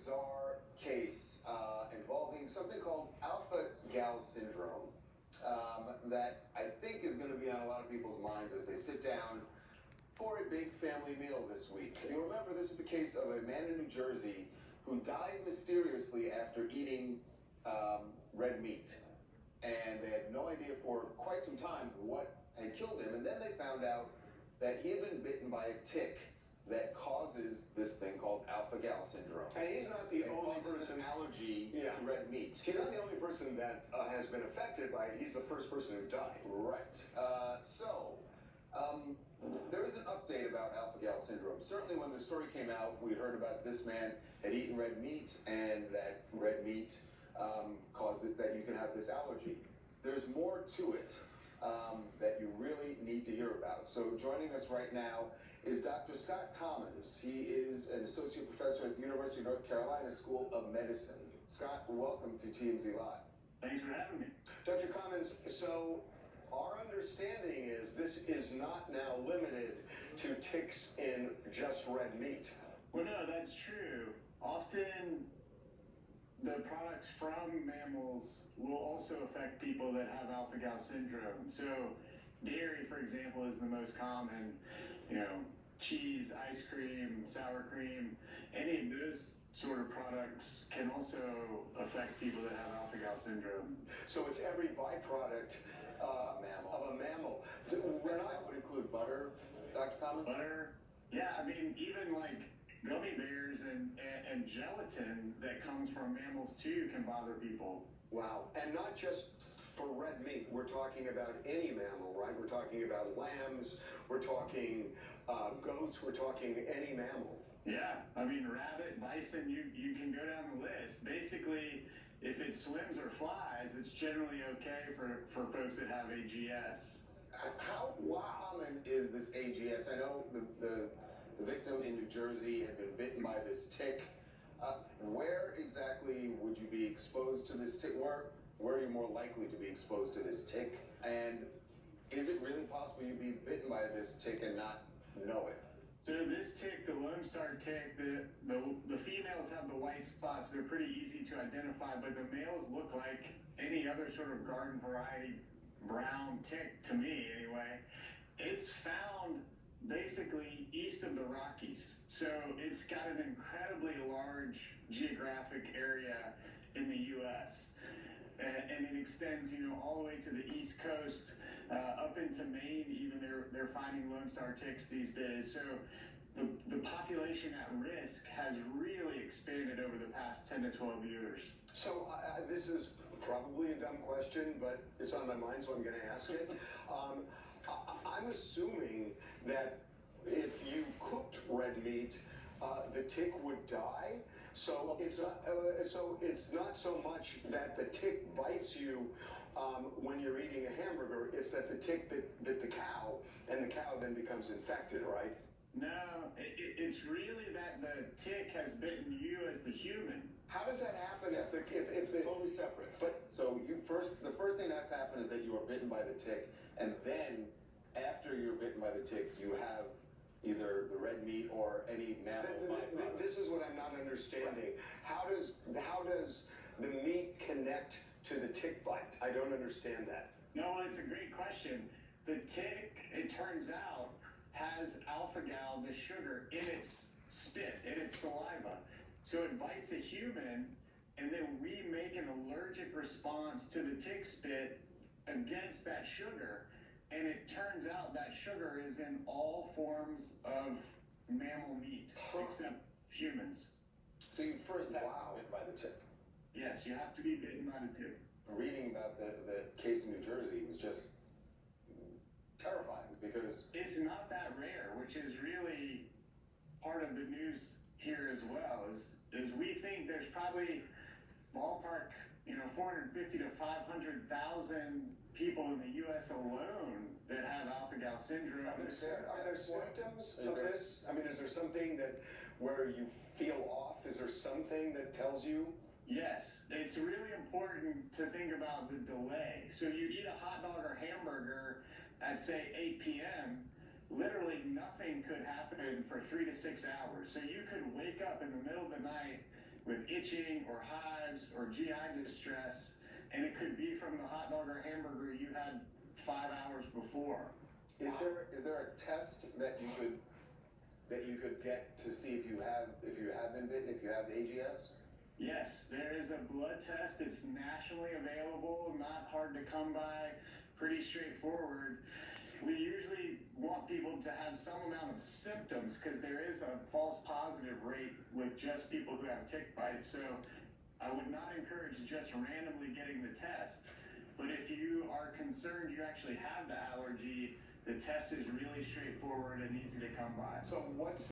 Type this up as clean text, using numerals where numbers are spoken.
bizarre case involving something called alpha-gal syndrome that I think is going to be on a lot of people's minds as they sit down for a big family meal this week. You remember, this is the case of a man in New Jersey who died mysteriously after eating red meat. And they had no idea for quite some time what had killed him. And then they found out that he had been bitten by a tick that causes this thing called alpha-gal syndrome. And he's not the only person. An allergy to red meat. He's not the only person that has been affected by it. He's the first person who died. Right. There is an update about alpha-gal syndrome. Certainly when the story came out, we heard about this man had eaten red meat, and that red meat caused it, that you can have this allergy. There's more to it that you really need to hear about. So joining us right now is Dr. Scott Commons. He is an associate professor at the University of North Carolina School of Medicine. Scott, welcome to TMZ Live. Thanks for having me. Dr. Commons, so our understanding is this is not now limited to ticks in just red meat. Well, no, that's true. Often the products from mammals will also affect people that have alpha-gal syndrome. So dairy, for example, is the most common. Cheese, ice cream, sour cream, any of those sort of products can also affect people that have alpha-gal syndrome. So it's every byproduct of a mammal. That would include butter, Dr. Commons? Butter, yeah, I mean, even like gummy bears and gelatin that comes from mammals too can bother people. Wow. And not just for red meat. We're talking about any mammal, right? We're talking about lambs. We're talking goats. We're talking any mammal. Yeah. I mean, rabbit, bison, you can go down the list. Basically, if it swims or flies, it's generally okay for folks that have AGS. How common is this AGS? I know the victim in New Jersey had been bitten by this tick. Where exactly would you be exposed to this tick? Where are you more likely to be exposed to this tick? And is it really possible you'd be bitten by this tick and not know it? So this tick, the Lone Star tick, the females have the white spots. They're pretty easy to identify, but the males look like any other sort of garden variety brown tick, to me anyway. It's found basically east of the Rockies. So it's got an incredibly large geographic area in the U.S. And it extends, all the way to the East Coast, up into Maine. Even they're finding Lone Star ticks these days. So the population at risk has really expanded over the past 10 to 12 years. So this is probably a dumb question, but it's on my mind, so I'm going to ask it. I'm assuming that if you cooked red meat, the tick would die. So it's not so much that the tick bites you when you're eating a hamburger. It's that the tick bit the cow, and the cow then becomes infected, right? No, it's really that the tick has bitten you as the human. How does that happen if it's Totally separate. But so the first thing that has to happen is that you are bitten by the tick, and then after you're bitten by the tick, you have either the red meat or any mammal byproduct. This is what I'm not understanding. How does the meat connect to the tick bite? I don't understand that. No, it's a great question. The tick, it turns out, has alpha-gal, the sugar, in its spit, in its saliva. So it bites a human, and then we make an allergic response to the tick spit against that sugar. And it turns out that sugar is in all forms of mammal meat, except humans. So you first have to be bitten by the tick. Yes, you have to be bitten by the tick. Reading about the case in New Jersey was just terrifying because it's not that rare, which is really part of the news here as well. Is we think there's probably ballpark, 450 to 500,000 people in the U.S. alone that have alpha-gal syndrome. Are there symptoms of this? I mean, is there something where you feel off? Is there something that tells you? Yes, it's really important to think about the delay. So you eat a hot dog or hamburger at, say, 8 p.m., literally nothing could happen for 3 to 6 hours. So you could wake up in the middle of the night with itching or hives or GI distress, and it could be from the hot dog or hamburger you had 5 hours before. Is there a test that you could get to see if you have been bitten, if you have AGS? Yes, there is a blood test. It's nationally available, not hard to come by, pretty straightforward. We usually want people to have some amount of symptoms because there is a false positive rate with just people who have tick bite. So I would not encourage just randomly getting the test. But if you are concerned you actually have the allergy, the test is really straightforward and easy to come by. So what's